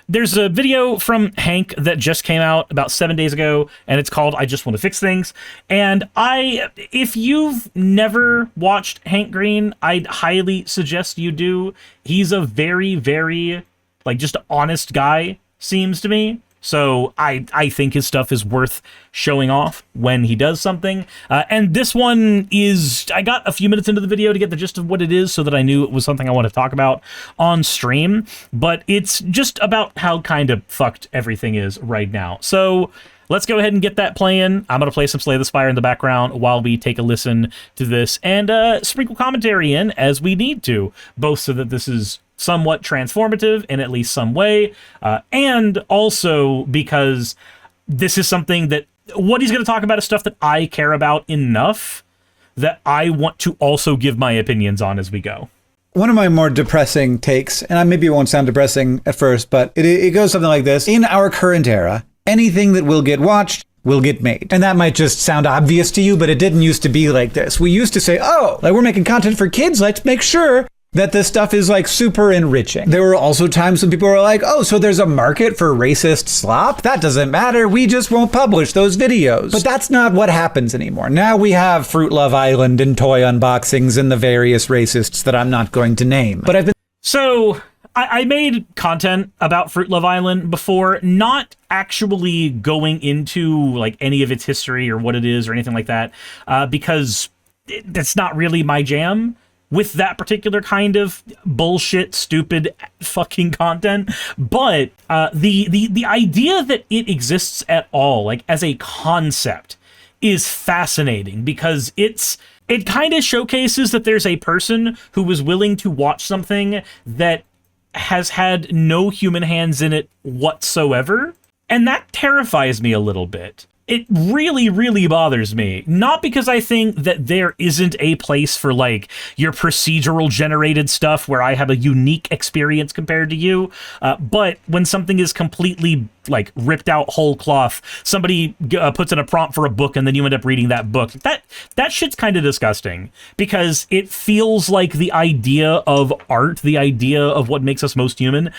there's a video from Hank that just came out about 7 days ago, and it's called I Just Want to Fix Things. And if you've never watched Hank Green, I'd highly suggest you do. He's a very, very, like, just honest guy, seems to me. So I think his stuff is worth showing off when he does something. And this one is, I got a few minutes into the video to get the gist of what it is so that I knew it was something I want to talk about on stream. But it's just about how kind of fucked everything is right now. So let's go ahead and get that playing. I'm going to play some Slay the Spire in the background while we take a listen to this and sprinkle commentary in as we need to, both so that this is somewhat transformative in at least some way, and also because this is something that what he's going to talk about is stuff that I care about enough that I want to also give my opinions on as we go. One of my more depressing takes, and maybe it won't sound depressing at first, but it goes something like this. In our current era, anything that will get watched will get made. And that might just sound obvious to you, but it didn't used to be like this. We used to say, oh, like we're making content for kids, let's make sure that this stuff is like super enriching. There were also times when people were like, oh, so there's a market for racist slop? That doesn't matter. We just won't publish those videos. But that's not what happens anymore. Now we have Fruit Love Island and toy unboxings and the various racists that I'm not going to name. But I've been... So I made content about Fruit Love Island before, not actually going into like any of its history or what it is or anything like that, because that's not really my jam with that particular kind of bullshit, stupid fucking content. But the idea that it exists at all, like as a concept, is fascinating because it kind of showcases that there's a person who was willing to watch something that has had no human hands in it whatsoever. And that terrifies me a little bit. It really, really bothers me. Not because I think that there isn't a place for, like, your procedural generated stuff where I have a unique experience compared to you, but when something is completely, like, ripped out whole cloth, somebody puts in a prompt for a book and then you end up reading that book. That shit's kind of disgusting because it feels like the idea of art, the idea of what makes us most human,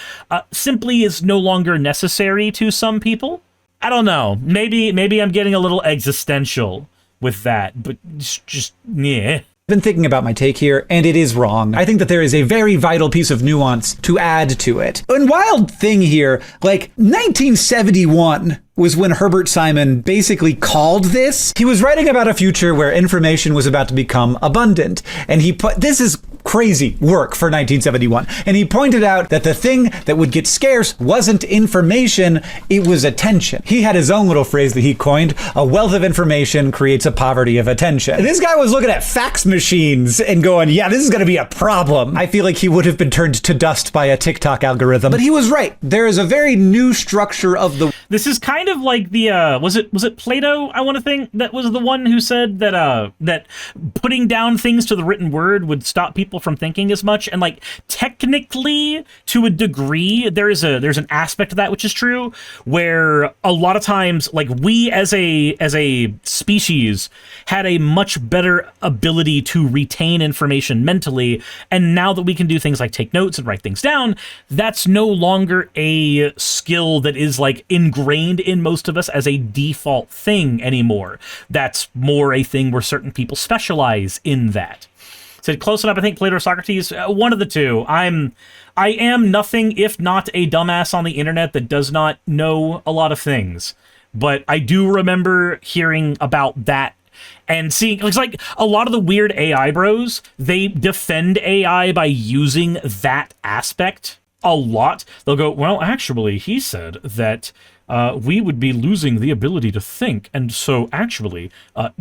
simply is no longer necessary to some people. I don't know. Maybe I'm getting a little existential with that, but just yeah. I've been thinking about my take here, and it is wrong. I think that there is a very vital piece of nuance to add to it. And wild thing here, like 1971 was when Herbert Simon basically called this. He was writing about a future where information was about to become abundant, and this is crazy work for 1971. And he pointed out that the thing that would get scarce wasn't information, it was attention. He had his own little phrase that he coined, a wealth of information creates a poverty of attention. And this guy was looking at fax machines and going, yeah, this is going to be a problem. I feel like he would have been turned to dust by a TikTok algorithm. But he was right. There is a very new structure of the... This is kind of like the, was it Plato, I want to think, that was the one who said that, that putting down things to the written word would stop people from thinking as much. And like technically to a degree there's an aspect of that which is true, where a lot of times like we as a species had a much better ability to retain information mentally, and now that we can do things like take notes and write things down, that's no longer a skill that is like ingrained in most of us as a default thing anymore. That's more a thing where certain people specialize in that. Said close enough, I think Plato or Socrates, one of the two. I am nothing if not a dumbass on the internet that does not know a lot of things. But I do remember hearing about that and seeing, it's like a lot of the weird AI bros, they defend AI by using that aspect a lot. They'll go, well, actually, he said that we would be losing the ability to think, and so actually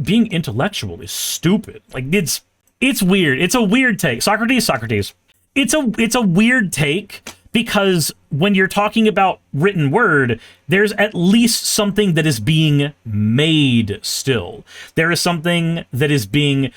being intellectual is stupid. Like it's weird. It's a weird take. Socrates. It's a weird take because when you're talking about written word, there's at least something that is being made still. There's something human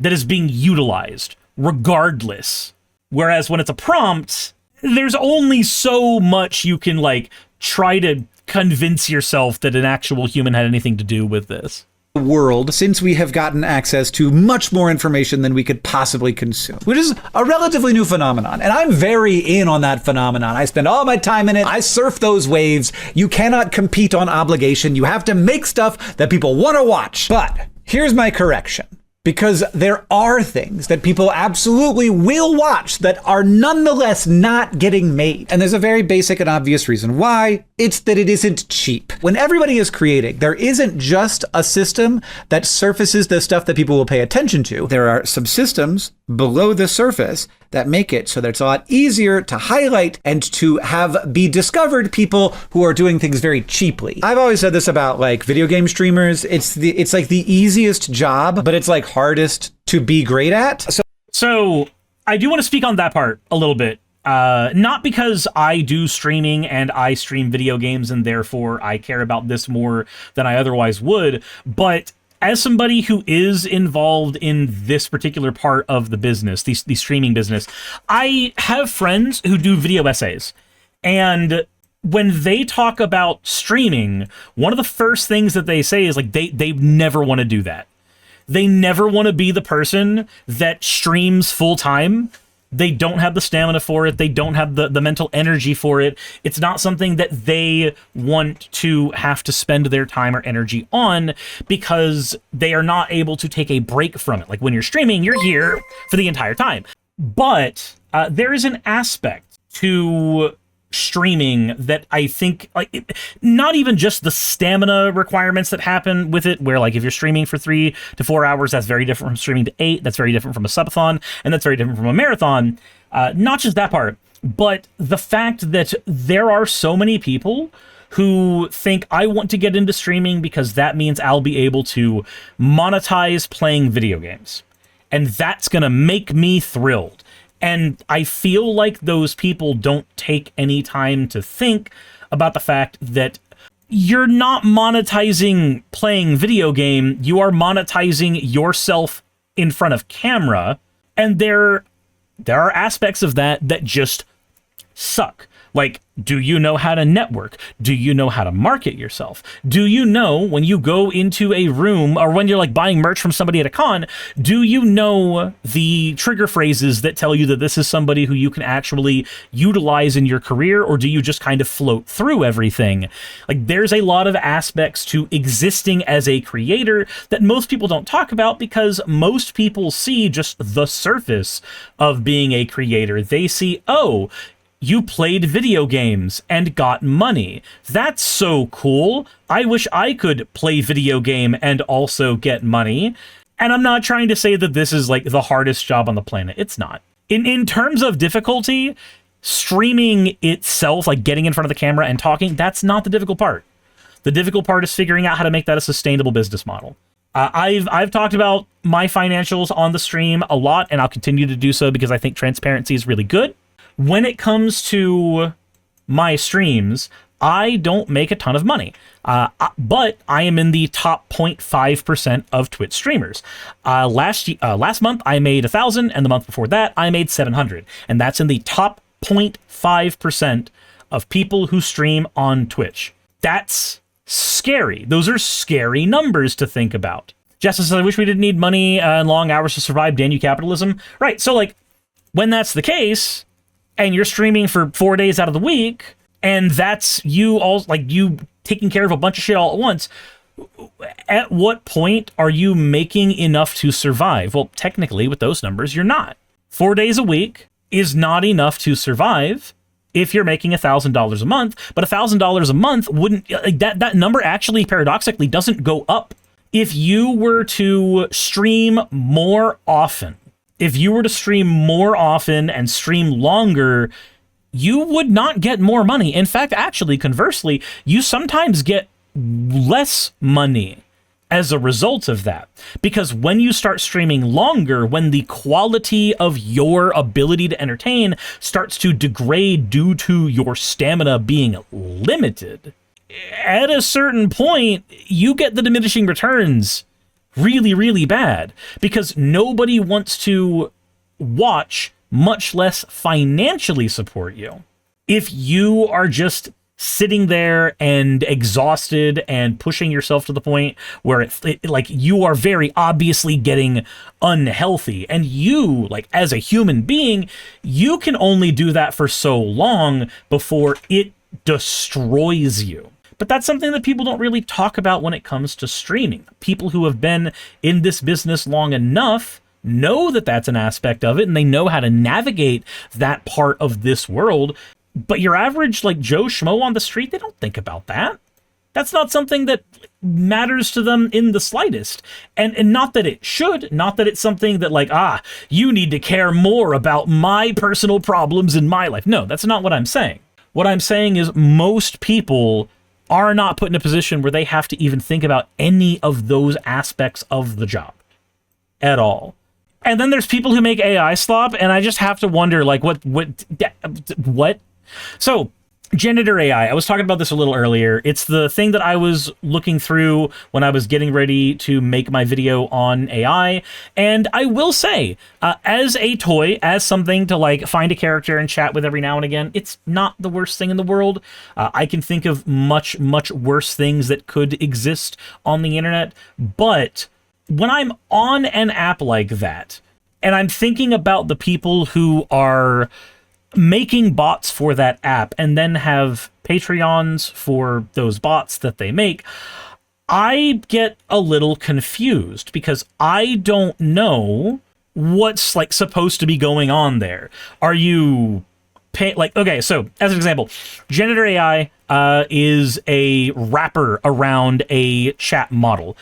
that is being utilized regardless. Whereas when it's a prompt, there's only so much you can like try to convince yourself that an actual human had anything to do with this. world since we have gotten access to much more information than we could possibly consume, which is a relatively new phenomenon. And I'm very in on that phenomenon. I spend all my time in it. I surf those waves. You cannot compete on obligation. You have to make stuff that people want to watch. But here's my correction. Because there are things that people absolutely will watch that are nonetheless not getting made. And there's a very basic and obvious reason why. It's that it isn't cheap. When everybody is creating, there isn't just a system that surfaces the stuff that people will pay attention to. There are subsystems below the surface that make it so that it's a lot easier to highlight and to have be discovered people who are doing things very cheaply. I've always said this about like video game streamers. It's like the easiest job, but it's like hardest to be great at. So I do want to speak on that part a little bit. Not because I do streaming and I stream video games and therefore I care about this more than I otherwise would, but as somebody who is involved in this particular part of the business, the streaming business, I have friends who do video essays. And when they talk about streaming, one of the first things that they say is like they never want to do that. They never want to be the person that streams full time. They don't have the stamina for it. They don't have the mental energy for it. It's not something that they want to have to spend their time or energy on because they are not able to take a break from it. Like when you're streaming, you're here for the entire time. But there is an aspect to streaming that I think, like, not even just the stamina requirements that happen with it, where like if you're streaming for 3 to 4 hours, that's very different from streaming to 8, that's very different from a subathon, and that's very different from a marathon. Not just that part, but the fact that there are so many people who think I want to get into streaming because that means I'll be able to monetize playing video games. And that's gonna make me thrilled. And I feel like those people don't take any time to think about the fact that you're not monetizing playing video game, you are monetizing yourself in front of camera, and there are aspects of that that just suck. Like, do you know how to network? Do you know how to market yourself? Do you know when you go into a room or when you're like buying merch from somebody at a con, do you know the trigger phrases that tell you that this is somebody who you can actually utilize in your career, or do you just kind of float through everything? Like, there's a lot of aspects to existing as a creator that most people don't talk about because most people see just the surface of being a creator. They see, oh, you played video games and got money. That's so cool. I wish I could play video game and also get money. And I'm not trying to say that this is like the hardest job on the planet. It's not. In terms of difficulty, streaming itself, like getting in front of the camera and talking, that's not the difficult part. The difficult part is figuring out how to make that a sustainable business model. I've talked about my financials on the stream a lot, and I'll continue to do so because I think transparency is really good. When it comes to my streams, I don't make a ton of money, but I am in the top 0.5% of Twitch streamers. Last month, I made 1,000, and the month before that, I made 700. And that's in the top 0.5% of people who stream on Twitch. That's scary. Those are scary numbers to think about. Jessica says, I wish we didn't need money and long hours to survive. Damn you, capitalism. Right, so like, when that's the case, and you're streaming for 4 days out of the week, and that's you all like you taking care of a bunch of shit all at once, at what point are you making enough to survive? Well, technically, with those numbers, you're not. 4 days a week is not enough to survive if you're making $1,000 a month, but $1,000 a month wouldn't, like that number actually paradoxically doesn't go up. If you were to stream more often, if you were to stream more often and stream longer, you would not get more money. In fact, actually, conversely, you sometimes get less money as a result of that. Because when you start streaming longer, when the quality of your ability to entertain starts to degrade due to your stamina being limited, at a certain point, you get the diminishing returns really, really bad, because nobody wants to watch, much less financially support you. If you are just sitting there and exhausted and pushing yourself to the point where like you are very obviously getting unhealthy. And you, like as a human being, you can only do that for so long before it destroys you. But that's something that people don't really talk about when it comes to streaming. People who have been in this business long enough know that that's an aspect of it, and they know how to navigate that part of this world. But your average, like, Joe Schmo on the street, they don't think about that. That's not something that matters to them in the slightest. And not that it should, not that it's something that, like, you need to care more about my personal problems in my life. No, that's not what I'm saying. What I'm saying is most people are not put in a position where they have to even think about any of those aspects of the job at all. And then there's people who make AI slop, and I just have to wonder, like, what? So, Janitor AI, I was talking about this a little earlier. It's the thing that I was looking through when I was getting ready to make my video on AI. And I will say, as a toy, as something to like find a character and chat with every now and again, it's not the worst thing in the world. I can think of much, much worse things that could exist on the internet. But when I'm on an app like that, and I'm thinking about the people who are making bots for that app and then have Patreons for those bots that they make, I get a little confused because I don't know what's like supposed to be going on there. Are you okay, so as an example, Janitor AI is a wrapper around a chat model.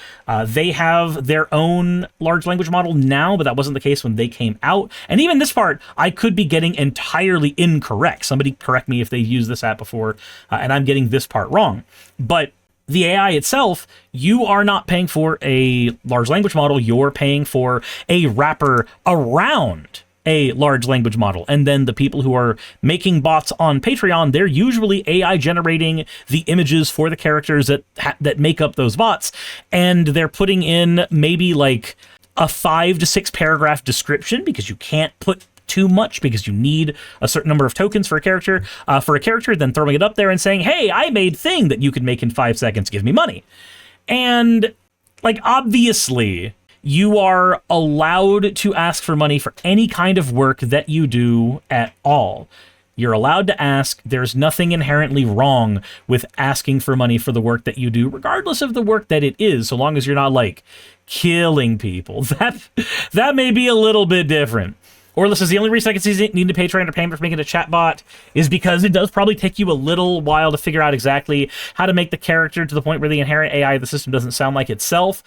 They have their own large language model now, but that wasn't the case when they came out. And even this part, I could be getting entirely incorrect. Somebody correct me if they've used this app before, and I'm getting this part wrong. But the AI itself, you are not paying for a large language model, you're paying for a wrapper around a large language model. And then the people who are making bots on Patreon, they're usually AI generating the images for the characters that make up those bots, and they're putting in maybe like a 5 to 6 paragraph description, because you can't put too much because you need a certain number of tokens for a character, then throwing it up there and saying, hey, I made thing that you could make in 5 seconds, give me money. And like, obviously you are allowed to ask for money for any kind of work that you do at all. You're allowed to ask. There's nothing inherently wrong with asking for money for the work that you do, regardless of the work that it is, so long as you're not like killing people. That may be a little bit different. Or this is the only reason I can see needing to pay Patreon or payment for making a chatbot is because it does probably take you a little while to figure out exactly how to make the character to the point where the inherent AI of the system doesn't sound like itself.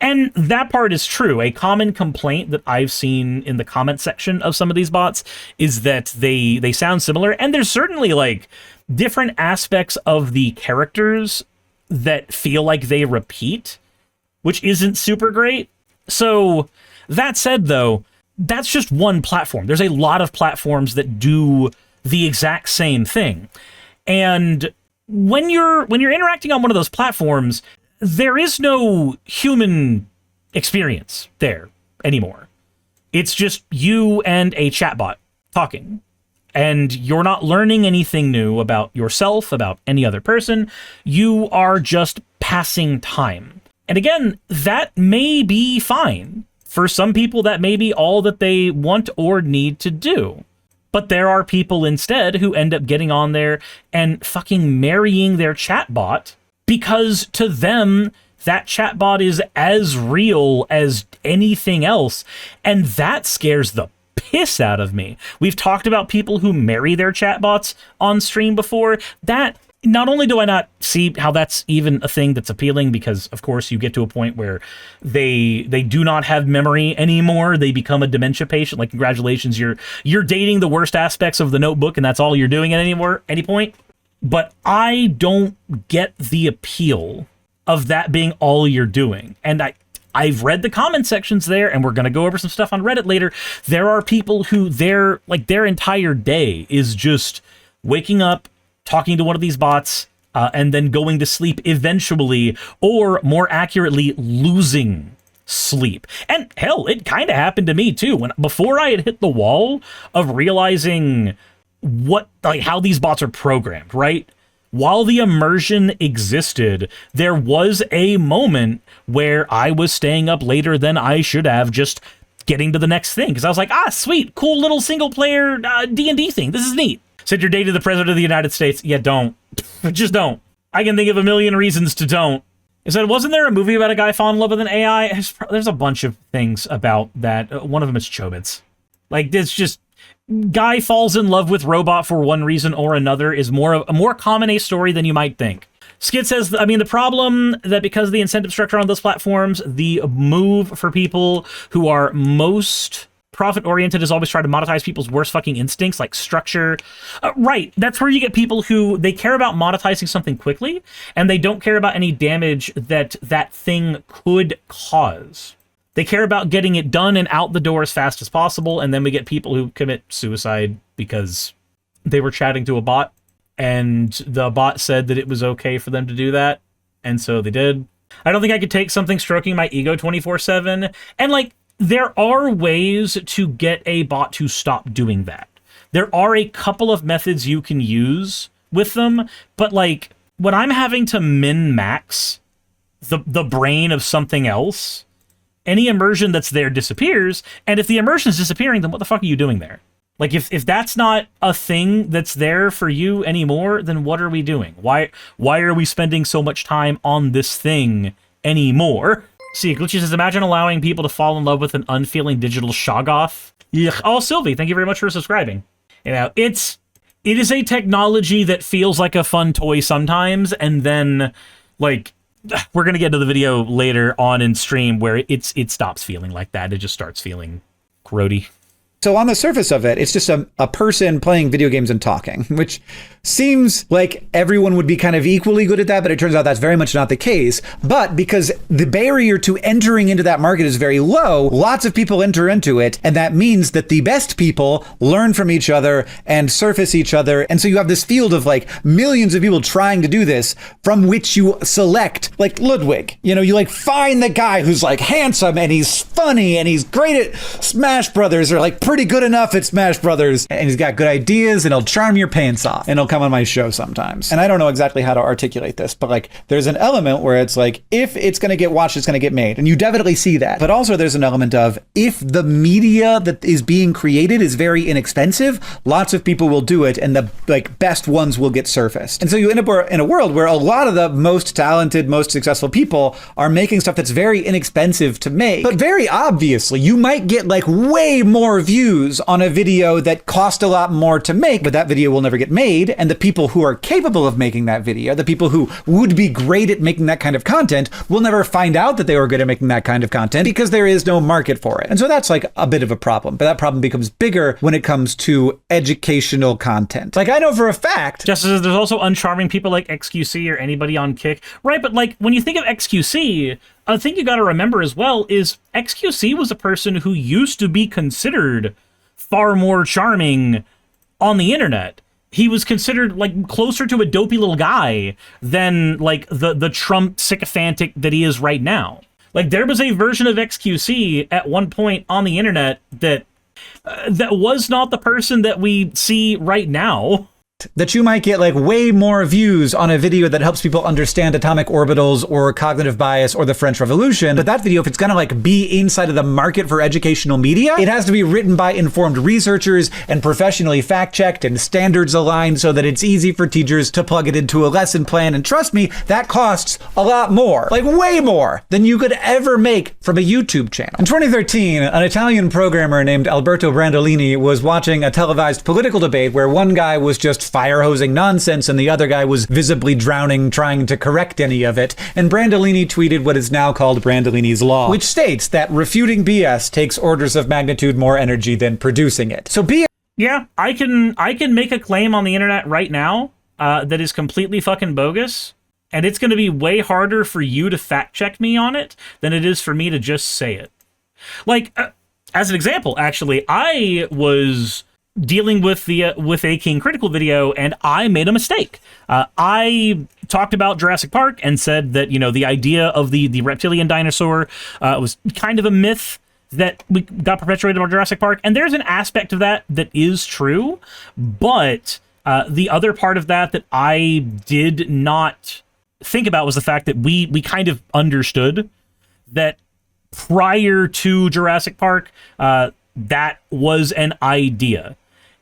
And that part is true. A common complaint that I've seen in the comment section of some of these bots is that they sound similar, and there's certainly like different aspects of the characters that feel like they repeat, which isn't super great. So that said, though, that's just one platform. There's a lot of platforms that do the exact same thing. And when you're interacting on one of those platforms, there is no human experience there anymore. It's just you and a chatbot talking. And you're not learning anything new about yourself, about any other person. You are just passing time. And again, that may be fine. For some people, that may be all that they want or need to do. But there are people instead who end up getting on there and fucking marrying their chatbot, because to them, that chatbot is as real as anything else. And that scares the piss out of me. We've talked about people who marry their chatbots on stream before. That, not only do I not see how that's even a thing that's appealing, because of course you get to a point where they do not have memory anymore. They become a dementia patient. Like, congratulations, you're dating the worst aspects of The Notebook, and that's all you're doing at any point. But I don't get the appeal of that being all you're doing. And I've read the comment sections there, and we're going to go over some stuff on Reddit later. There are people who their entire day is just waking up, talking to one of these bots, and then going to sleep eventually, or more accurately, losing sleep. And hell, it kind of happened to me too. Before I had hit the wall of realizing how these bots are programmed, right? while the immersion existed, there was a moment where I was staying up later than I should have, just getting to the next thing, because I was like, sweet, cool little single-player D&D thing. This is neat. Send your date to the President of the United States. Yeah, don't. Just don't. I can think of a million reasons to don't. Wasn't there a movie about a guy falling in love with an AI? There's a bunch of things about that. One of them is Chobits. Like, it's just, guy falls in love with robot for one reason or another is a more common a story than you might think. Skid says, I mean, the problem that because of the incentive structure on those platforms, the move for people who are most profit-oriented is always try to monetize people's worst fucking instincts, like structure. Right, that's where you get people who, they care about monetizing something quickly, and they don't care about any damage that that thing could cause. They care about getting it done and out the door as fast as possible, and then we get people who commit suicide because they were chatting to a bot, and the bot said that it was okay for them to do that, and so they did. I don't think I could take something stroking my ego 24/7, and like, there are ways to get a bot to stop doing that. There are a couple of methods you can use with them, but like, when I'm having to min-max the brain of something else, any immersion that's there disappears, and if the immersion is disappearing, then what the fuck are you doing there? Like, if that's not a thing that's there for you anymore, then what are we doing? Why are we spending so much time on this thing anymore? See, Glitchy says, imagine allowing people to fall in love with an unfeeling digital shoggoth. Yuck. Oh, Sylvie, thank you very much for subscribing. You know, it is a technology that feels like a fun toy sometimes, and then, like, we're gonna get to the video later on in stream where it stops feeling like that. It just starts feeling grody. So on the surface of it, it's just a person playing video games and talking, which seems like everyone would be kind of equally good at that, but it turns out that's very much not the case. But because the barrier to entering into that market is very low, lots of people enter into it, and that means that the best people learn from each other and surface each other. And so you have this field of like millions of people trying to do this, from which you select, like Ludwig. You know, you like find the guy who's like handsome and he's funny and he's great at Smash Brothers, or like pretty good enough at Smash Brothers, and he's got good ideas and he'll charm your pants off, and he'll come on my show sometimes. And I don't know exactly how to articulate this, but like there's an element where it's like, if it's going to get watched, it's going to get made, and you definitely see that. But also there's an element of, if the media that is being created is very inexpensive, lots of people will do it, and the like best ones will get surfaced. And so you end up in a world where a lot of the most talented, most successful people are making stuff that's very inexpensive to make, but very obviously you might get like way more views on a video that cost a lot more to make, but that video will never get made. And the people who are capable of making that video, the people who would be great at making that kind of content, will never find out that they were good at making that kind of content because there is no market for it. And so that's like a bit of a problem, but that problem becomes bigger when it comes to educational content. Like, I know for a fact, just as there's also uncharming people like XQC or anybody on Kick, right? But like, when you think of XQC, a thing you got to remember as well is XQC was a person who used to be considered far more charming on the internet. He was considered like closer to a dopey little guy than like the Trump sycophantic that he is right now. Like, there was a version of XQC at one point on the internet that was not the person that we see right now. That you might get like way more views on a video that helps people understand atomic orbitals or cognitive bias or the French Revolution. But that video, if it's gonna like be inside of the market for educational media, it has to be written by informed researchers and professionally fact-checked and standards aligned so that it's easy for teachers to plug it into a lesson plan. And trust me, that costs a lot more, like way more than you could ever make from a YouTube channel. In 2013, an Italian programmer named Alberto Brandolini was watching a televised political debate where one guy was just fire hosing nonsense and the other guy was visibly drowning trying to correct any of it. And Brandolini tweeted what is now called Brandolini's Law, which states that refuting BS takes orders of magnitude more energy than producing it. So BS... Yeah, I can make a claim on the internet right now that is completely fucking bogus, and it's going to be way harder for you to fact check me on it than it is for me to just say it. Like, as an example, actually, I was dealing with a King Critical video, and I made a mistake. I talked about Jurassic Park and said that, you know, the idea of the reptilian dinosaur was kind of a myth that we got perpetuated on Jurassic Park, and there's an aspect of that is true, but The other part of that I did not think about was the fact that we kind of understood that prior to Jurassic Park, that was an idea.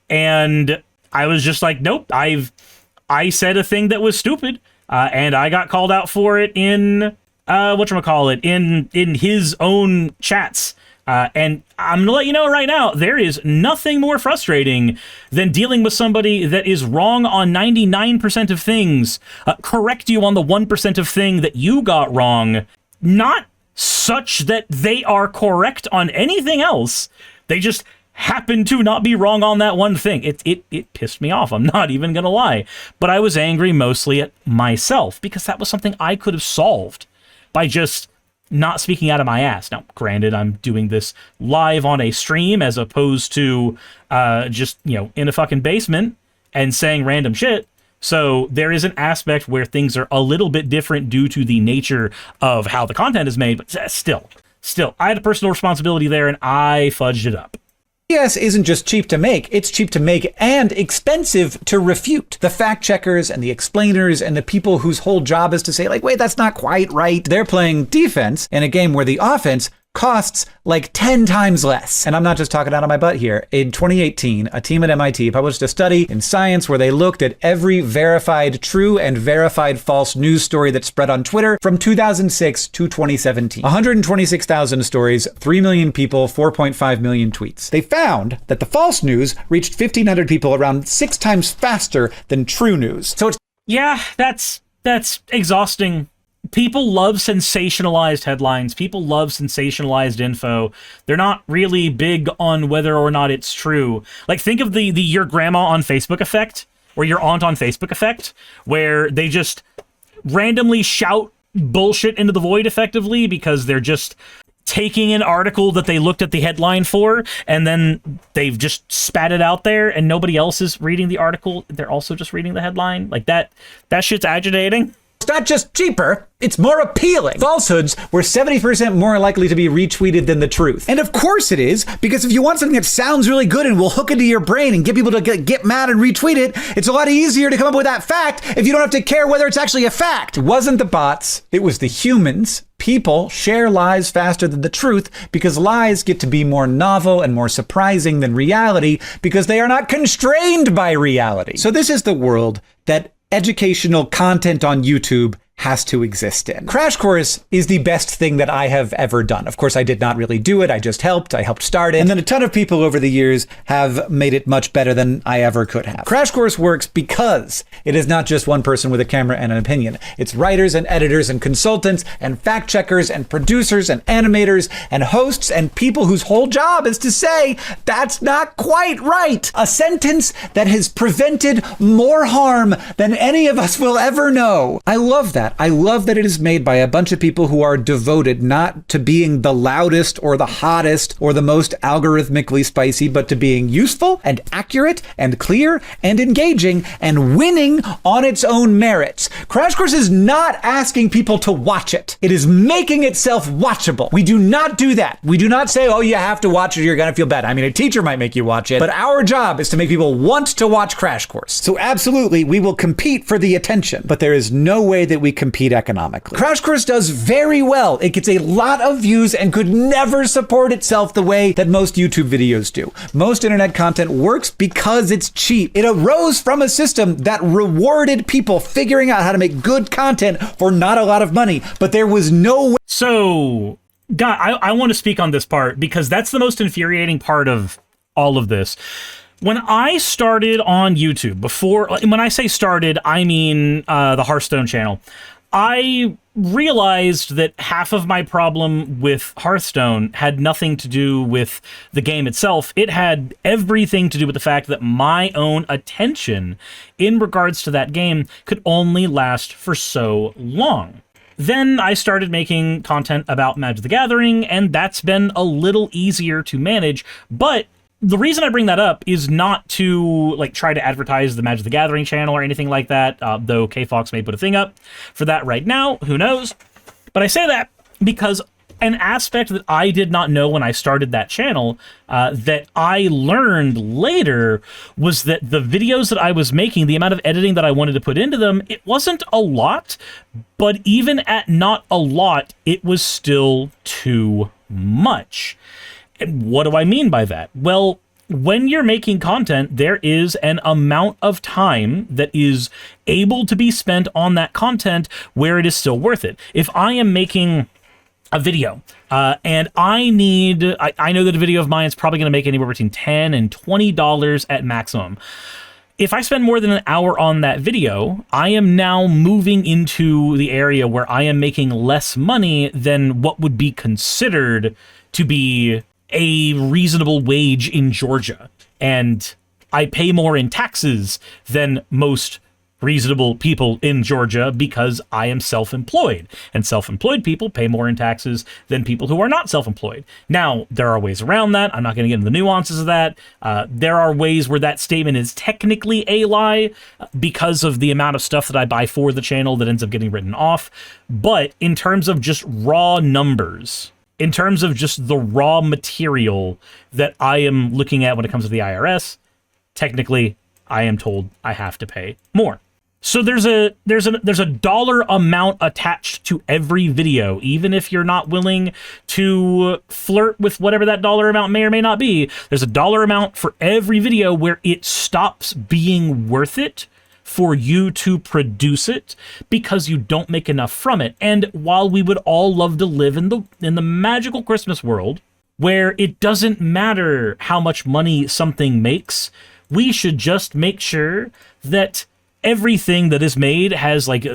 And I was just like, nope, I said a thing that was stupid, and I got called out for it in in his own chats. And I'm gonna let you know right now, there is nothing more frustrating than dealing with somebody that is wrong on 99% of things, correct you on the 1% of thing that you got wrong, not such that they are correct on anything else. They just happen to not be wrong on that one thing. It pissed me off. I'm not even gonna lie. But I was angry mostly at myself because that was something I could have solved by just not speaking out of my ass. Now, granted, I'm doing this live on a stream as opposed to just, in a fucking basement and saying random shit. So there is an aspect where things are a little bit different due to the nature of how the content is made, but still, I had a personal responsibility there and I fudged it up. BS isn't just cheap to make, it's cheap to make and expensive to refute. The fact checkers and the explainers and the people whose whole job is to say, like, wait, that's not quite right. They're playing defense in a game where the offense costs like 10 times less. And I'm not just talking out of my butt here. In 2018, a team at MIT published a study in Science where they looked at every verified true and verified false news story that spread on Twitter from 2006 to 2017. 126,000 stories, 3 million people, 4.5 million tweets. They found that the false news reached 1,500 people around 6 times faster than true news. So it's... Yeah, that's exhausting. People love sensationalized headlines. People love sensationalized info. They're not really big on whether or not it's true. Like, think of the your grandma on Facebook effect, or your aunt on Facebook effect, where they just randomly shout bullshit into the void effectively because they're just taking an article that they looked at the headline for, and then they've just spat it out there, and nobody else is reading the article. They're also just reading the headline. Like, that shit's agitating. It's not just cheaper, it's more appealing. Falsehoods were 70% more likely to be retweeted than the truth. And of course it is, because if you want something that sounds really good and will hook into your brain and get people to get mad and retweet it, it's a lot easier to come up with that fact if you don't have to care whether it's actually a fact. It wasn't the bots, it was the humans. People share lies faster than the truth because lies get to be more novel and more surprising than reality because they are not constrained by reality. So this is the world that educational content on YouTube has to exist in. Crash Course is the best thing that I have ever done. Of course, I did not really do it. I just helped. I helped start it. And then a ton of people over the years have made it much better than I ever could have. Crash Course works because it is not just one person with a camera and an opinion. It's writers and editors and consultants and fact checkers and producers and animators and hosts and people whose whole job is to say, that's not quite right. A sentence that has prevented more harm than any of us will ever know. I love that. I love that it is made by a bunch of people who are devoted not to being the loudest or the hottest or the most algorithmically spicy, but to being useful and accurate and clear and engaging and winning on its own merits. Crash Course is not asking people to watch it. It is making itself watchable. We do not do that. We do not say, oh, you have to watch it, you're going to feel bad. I mean, a teacher might make you watch it, but our job is to make people want to watch Crash Course. So absolutely, we will compete for the attention, but there is no way that we compete economically. Crash Course does very well. It gets a lot of views and could never support itself the way that most YouTube videos do. Most internet content works because it's cheap. It arose from a system that rewarded people figuring out how to make good content for not a lot of money, but there was no way. So, God, I want to speak on this part because that's the most infuriating part of all of this. When I started on YouTube, when I say started, I mean the Hearthstone channel, I realized that half of my problem with Hearthstone had nothing to do with the game itself. It had everything to do with the fact that my own attention in regards to that game could only last for so long. Then I started making content about Magic the Gathering, and that's been a little easier to manage, but the reason I bring that up is not to try to advertise the Magic the Gathering channel or anything like that, though K-Fox may put a thing up for that right now, who knows. But I say that because an aspect that I did not know when I started that channel that I learned later was that the videos that I was making, the amount of editing that I wanted to put into them, it wasn't a lot, but even at not a lot, it was still too much. And what do I mean by that? Well, when you're making content, there is an amount of time that is able to be spent on that content where it is still worth it. If I am making a video and I know that a video of mine is probably going to make anywhere between $10 and $20 at maximum. If I spend more than an hour on that video, I am now moving into the area where I am making less money than what would be considered to be a reasonable wage in Georgia. And I pay more in taxes than most reasonable people in Georgia because I am self-employed. And self-employed people pay more in taxes than people who are not self-employed. Now, there are ways around that. I'm not going to get into the nuances of that. There are ways where that statement is technically a lie because of the amount of stuff that I buy for the channel that ends up getting written off. But in terms of just raw numbers, in terms of just the raw material that I am looking at when it comes to the IRS, technically, I am told I have to pay more. So there's a dollar amount attached to every video, even if you're not willing to flirt with whatever that dollar amount may or may not be. There's a dollar amount for every video where it stops being worth it for you to produce it because you don't make enough from it. And while we would all love to live in the magical Christmas world where it doesn't matter how much money something makes, we should just make sure that everything that is made has like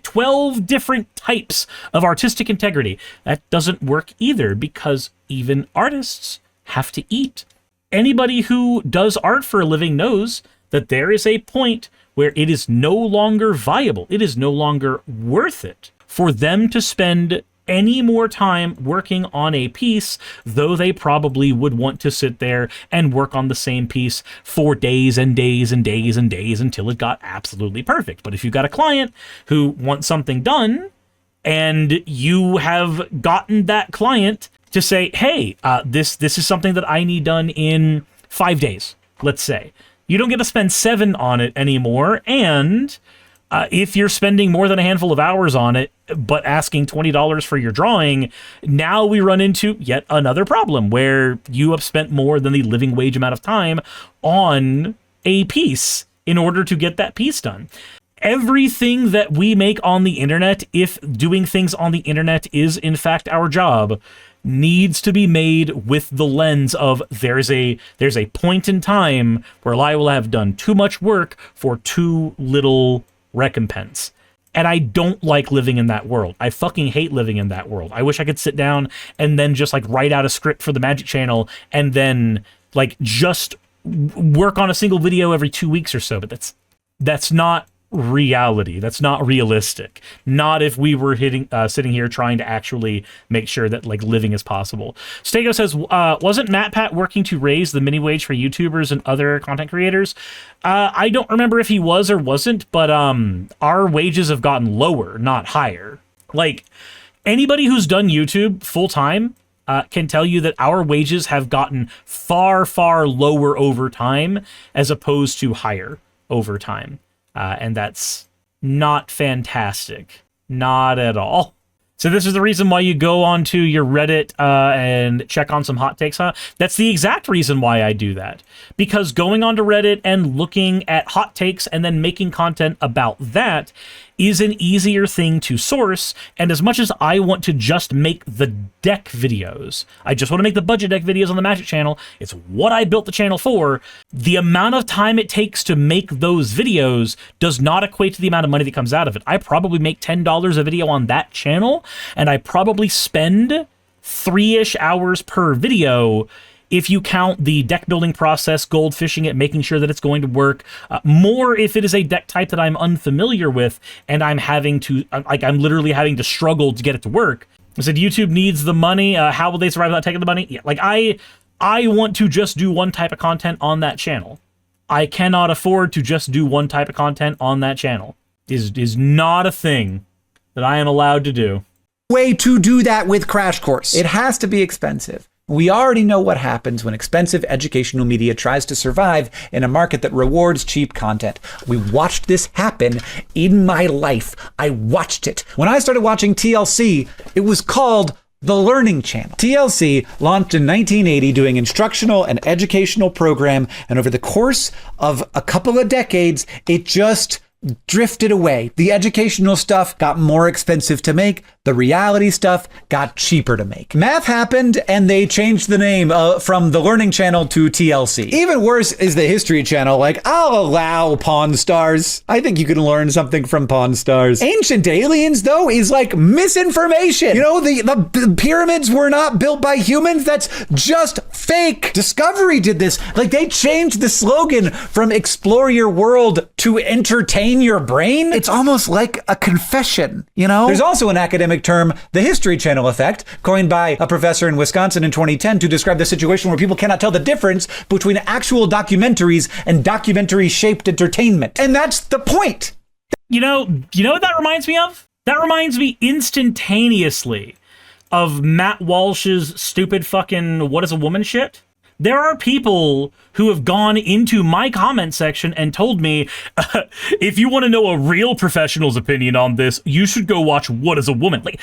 12 different types of artistic integrity. That doesn't work either because even artists have to eat. Anybody who does art for a living knows that there is a point where it is no longer viable. It is no longer worth it for them to spend any more time working on a piece, though they probably would want to sit there and work on the same piece for days and days and days and days until it got absolutely perfect. But if you've got a client who wants something done and you have gotten that client to say, hey, this is something that I need done in 5 days, let's say. You don't get to spend 7 on it anymore, and if you're spending more than a handful of hours on it, but asking $20 for your drawing, now we run into yet another problem where you have spent more than the living wage amount of time on a piece in order to get that piece done. Everything that we make on the internet, if doing things on the internet is in fact our job, needs to be made with the lens of there's a point in time where I will have done too much work for too little recompense. And I don't like living in that world. I fucking hate living in that world. I wish I could sit down and then just like write out a script for the Magic Channel and then like just work on a single video every 2 weeks or so. But that's not reality. That's not realistic. Not if we were sitting here trying to actually make sure that like living is possible. Stego says, wasn't MatPat working to raise the mini wage for YouTubers and other content creators? I don't remember if he was or wasn't, but our wages have gotten lower, not higher. Like anybody who's done YouTube full time can tell you that our wages have gotten far, far lower over time as opposed to higher over time. And that's not fantastic. Not at all. So this is the reason why you go onto your Reddit and check on some hot takes, huh? That's the exact reason why I do that. Because going onto Reddit and looking at hot takes and then making content about that is an easier thing to source. And as much as I want to just make the deck videos, I just want to make the budget deck videos on the Magic Channel, it's what I built the channel for, the amount of time it takes to make those videos does not equate to the amount of money that comes out of it. I probably make $10 a video on that channel, and I probably spend 3-ish hours per video if you count the deck building process, gold fishing it, making sure that it's going to work, more if it is a deck type that I'm unfamiliar with and I'm having to, I'm literally having to struggle to get it to work. I said, YouTube needs the money. How will they survive without taking the money? Yeah, like I want to just do one type of content on that channel. I cannot afford to just do one type of content on that channel. Is not a thing that I am allowed to do. way to do that with Crash Course. It has to be expensive. We already know what happens when expensive educational media tries to survive in a market that rewards cheap content. We watched this happen in my life. I watched it. When I started watching TLC, it was called The Learning Channel. TLC launched in 1980 doing instructional and educational program, and over the course of a couple of decades, it just drifted away. The educational stuff got more expensive to make. The reality stuff got cheaper to make. Math happened and they changed the name from the Learning Channel to TLC. Even worse is the History Channel. Like, I'll allow Pawn Stars. I think you can learn something from Pawn Stars. Ancient Aliens, though, is like misinformation. You know, the pyramids were not built by humans. That's just fake. Discovery did this. Like, they changed the slogan from explore your world to entertain your brain. It's almost like a confession, you know? There's also an academic term, the History Channel effect, coined by a professor in Wisconsin in 2010 to describe the situation where people cannot tell the difference between actual documentaries and documentary-shaped entertainment. And that's the point. You know what that reminds me of? That reminds me instantaneously of Matt Walsh's stupid fucking what is a woman shit. There are people who have gone into my comment section and told me, if you want to know a real professional's opinion on this, you should go watch What is a Woman. Like,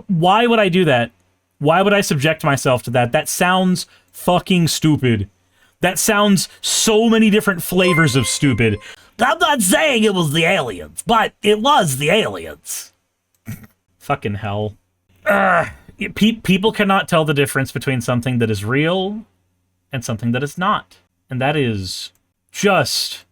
why would I do that? Why would I subject myself to that? That sounds fucking stupid. That sounds so many different flavors of stupid. I'm not saying it was the aliens, but it was the aliens. Fucking hell. People cannot tell the difference between something that is real and something that is not. And that is just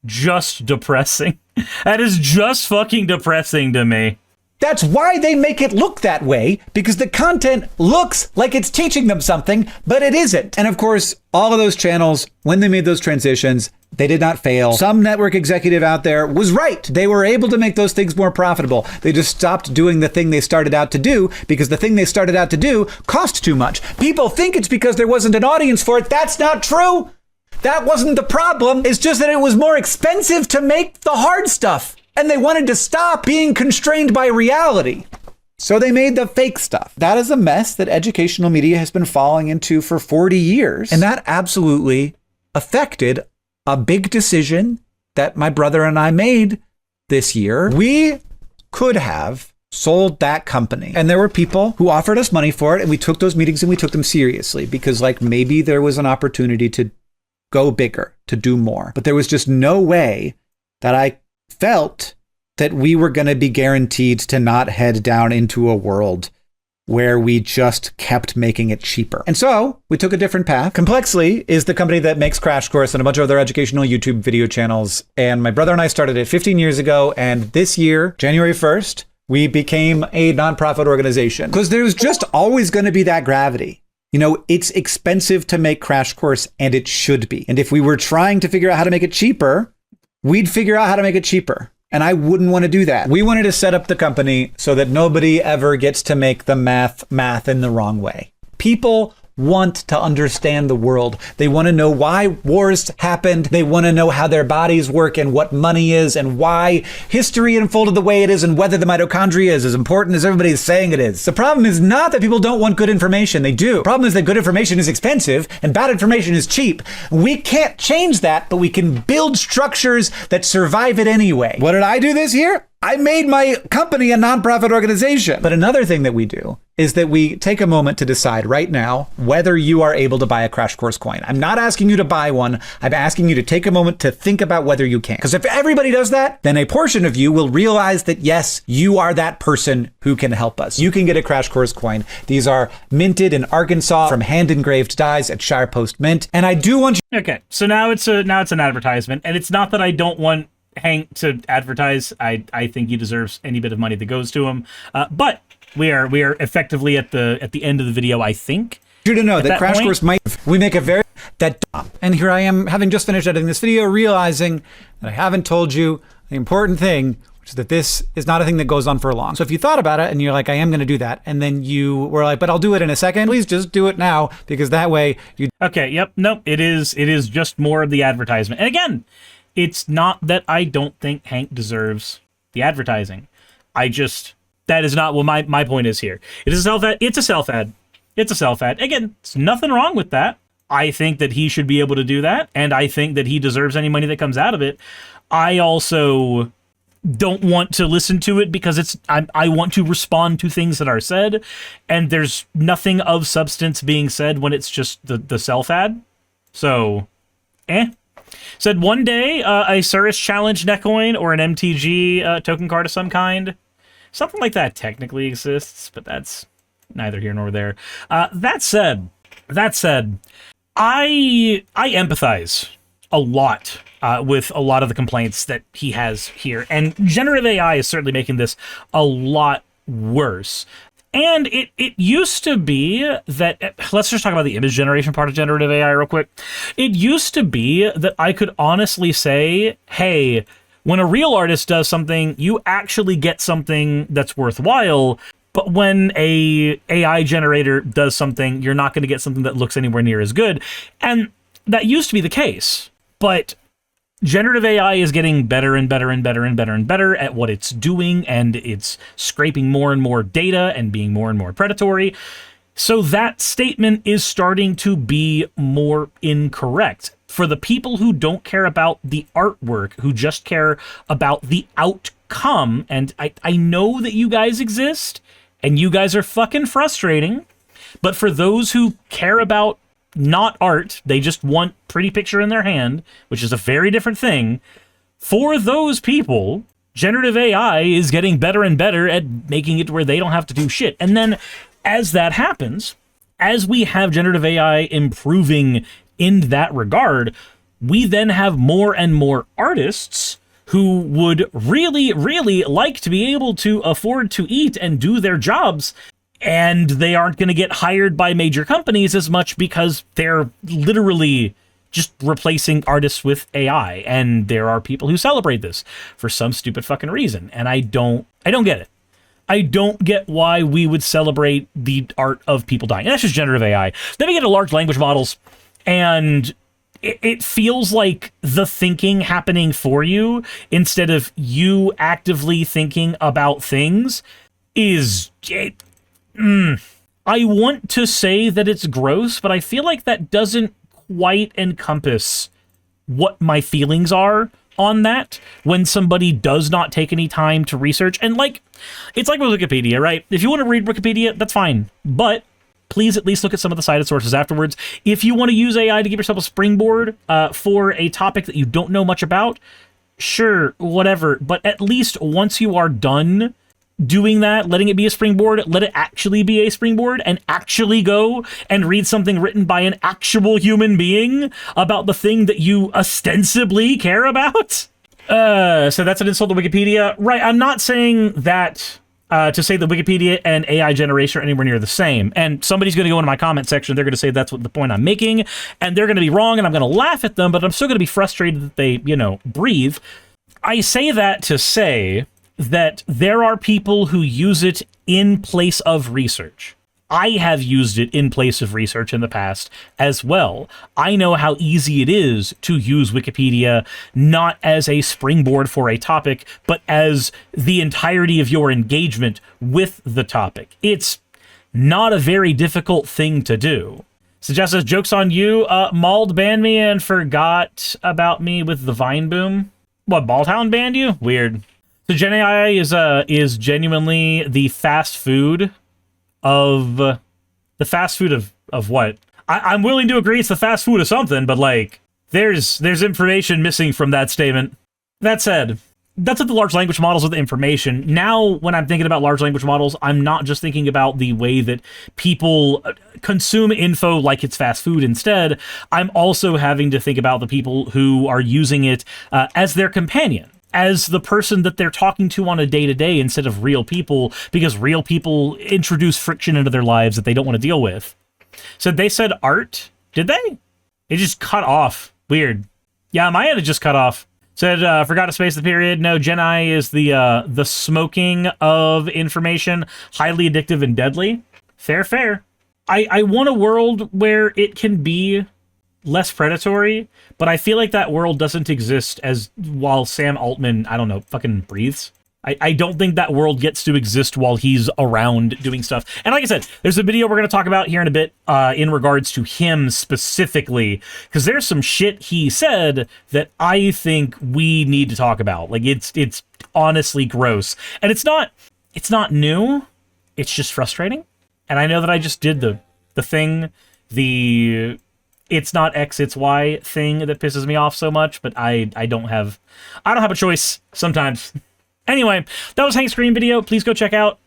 depressing. That is just fucking depressing to me. That's why they make it look that way, because the content looks like it's teaching them something, but it isn't. And of course, all of those channels, when they made those transitions, they did not fail. Some network executive out there was right. They were able to make those things more profitable. They just stopped doing the thing they started out to do because the thing they started out to do cost too much. People think it's because there wasn't an audience for it. That's not true. That wasn't the problem. It's just that it was more expensive to make the hard stuff. And they wanted to stop being constrained by reality. So they made the fake stuff. That is a mess that educational media has been falling into for 40 years. And that absolutely affected a big decision that my brother and I made this year. We could have sold that company. And there were people who offered us money for it. And we took those meetings and we took them seriously because like maybe there was an opportunity to go bigger, to do more. But there was just no way that I felt that we were going to be guaranteed to not head down into a world where we just kept making it cheaper. And so we took a different path. Complexly is the company that makes Crash Course and a bunch of other educational YouTube video channels. And my brother and I started it 15 years ago. And this year, January 1st, we became a nonprofit organization because there's just always going to be that gravity. You know, it's expensive to make Crash Course and it should be. And if we were trying to figure out how to make it cheaper, we'd figure out how to make it cheaper. And I wouldn't want to do that. We wanted to set up the company so that nobody ever gets to make the math in the wrong way. People want to understand the world. They want to know why wars happened. They want to know how their bodies work and what money is and why history unfolded the way it is and whether the mitochondria is as important as everybody is saying it is. The problem is not that people don't want good information. They do. The problem is that good information is expensive and bad information is cheap. We can't change that, but we can build structures that survive it anyway. What did I do this year? I made my company a nonprofit organization. But another thing that we do is that we take a moment to decide right now whether you are able to buy a Crash Course coin. I'm not asking you to buy one. I'm asking you to take a moment to think about whether you can. Because if everybody does that, then a portion of you will realize that, yes, you are that person who can help us. You can get a Crash Course coin. These are minted in Arkansas from hand-engraved dies at Shire Post Mint. And I do want you... Okay, so now it's an advertisement. And it's not that I don't want Hank to advertise. I think he deserves any bit of money that goes to him. But we are effectively at the end of the video, I think. You to know that Crash Course might we make a very and here I am having just finished editing this video, realizing that I haven't told you the important thing, which is that this is not a thing that goes on for long. So if you thought about it and you're like, I am going to do that, and then you were like, but I'll do it in a second, please just do it now, because that way you... Okay, yep, nope, it is just more of the advertisement. And again, it's not that I don't think Hank deserves the advertising. I just That is not what my point is here. It is a self-ad. It's a self-ad. It's a self-ad. Again, there's nothing wrong with that. I think that he should be able to do that, and I think that he deserves any money that comes out of it. I also don't want to listen to it because I want to respond to things that are said, and there's nothing of substance being said when it's just the self-ad. So, Said one day a Suris challenge netcoin or an MTG token card of some kind. Something like that technically exists, but that's neither here nor there. That said, I empathize a lot with a lot of the complaints that he has here, and generative AI is certainly making this a lot worse. And it used to be that, let's just talk about the image generation part of generative AI real quick. It used to be that I could honestly say, hey, when a real artist does something, you actually get something that's worthwhile. But when a AI generator does something, you're not going to get something that looks anywhere near as good. And that used to be the case. But generative AI is getting better and better and better and better and better at what it's doing, and it's scraping more and more data and being more and more predatory. So that statement is starting to be more incorrect. For the people who don't care about the artwork, who just care about the outcome, and I know that you guys exist, and you guys are fucking frustrating, but for those who care about not art, they just want pretty picture in their hand, which is a very different thing. For those people, generative AI is getting better and better at making it where they don't have to do shit. And then as that happens, as we have generative AI improving in that regard, we then have more and more artists who would really, really like to be able to afford to eat and do their jobs, and they aren't going to get hired by major companies as much because they're literally just replacing artists with AI. And there are people who celebrate this for some stupid fucking reason. And I don't get it. I don't get why we would celebrate the art of people dying. And that's just generative AI. Then we get to large language models, and it feels like the thinking happening for you instead of you actively thinking about things is... I want to say that it's gross, but I feel like that doesn't quite encompass what my feelings are on that when somebody does not take any time to research. And like, it's like with Wikipedia, right? If you want to read Wikipedia, that's fine, but please at least look at some of the cited sources afterwards. If you want to use AI to give yourself a springboard for a topic that you don't know much about, sure, whatever, but at least once you are done doing that, letting it be a springboard, let it actually be a springboard, and actually go and read something written by an actual human being about the thing that you ostensibly care about. So that's an insult to Wikipedia. Right, I'm not saying that to say that Wikipedia and AI generation are anywhere near the same. And somebody's going to go into my comment section, they're going to say that's what the point I'm making, and they're going to be wrong, and I'm going to laugh at them, but I'm still going to be frustrated that they, breathe. I say that to say that there are people who use it in place of research. I have used it in place of research in the past as well. I know how easy it is to use Wikipedia not as a springboard for a topic, but as the entirety of your engagement with the topic. It's not a very difficult thing to do. Suggest says, joke's on you. Mauled banned me and forgot about me with the Vine boom. What, Baldhound banned you? Weird. So Gen AI is genuinely the fast food of what? I'm willing to agree it's the fast food of something, but like there's information missing from that statement. That said, that's what the large language models are, the information. Now, when I'm thinking about large language models, I'm not just thinking about the way that people consume info like it's fast food instead. I'm also having to think about the people who are using it as their companion, as the person that they're talking to on a day-to-day instead of real people, because real people introduce friction into their lives that they don't want to deal with. So they said art? Did they? It just cut off. Weird. Yeah, my end just cut off. Said, forgot to space the period. No, Gen I is the smoking of information, highly addictive and deadly. Fair. I want a world where it can be less predatory, but I feel like that world doesn't exist as while Sam Altman, I don't know, fucking breathes. I don't think that world gets to exist while he's around doing stuff. And like I said, there's a video we're going to talk about here in a bit in regards to him specifically, because there's some shit he said that I think we need to talk about. Like, it's honestly gross. And it's not new. It's just frustrating. And I know that I just did the thing, it's not X, it's Y thing that pisses me off so much, but I don't have a choice sometimes. Anyway, that was Hank's Screen video. Please go check out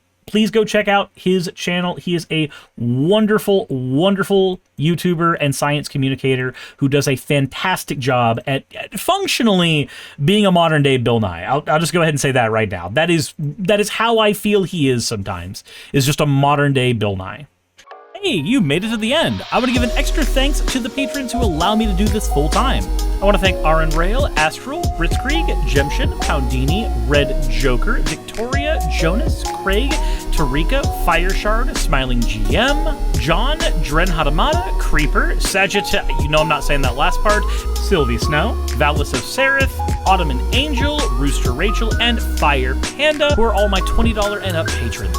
his channel. He is a wonderful, wonderful YouTuber and science communicator who does a fantastic job at functionally being a modern day Bill Nye. I'll just go ahead and say that right now. That is how I feel he is sometimes, is just a modern day Bill Nye. Hey, you made it to the end. I want to give an extra thanks to the patrons who allow me to do this full time. I want to thank Aaron Rail, Astral, Britzkrieg, Jemshin, Poundini, Red Joker, Victoria, Jonas, Craig, Tarika, Fireshard, Smiling GM, John, Dren Hadamada, Creeper, Sagitta, you know I'm not saying that last part, Sylvie Snow, Valis of Seraph, Ottoman Angel, Rooster Rachel, and Fire Panda, who are all my $20 and up patrons.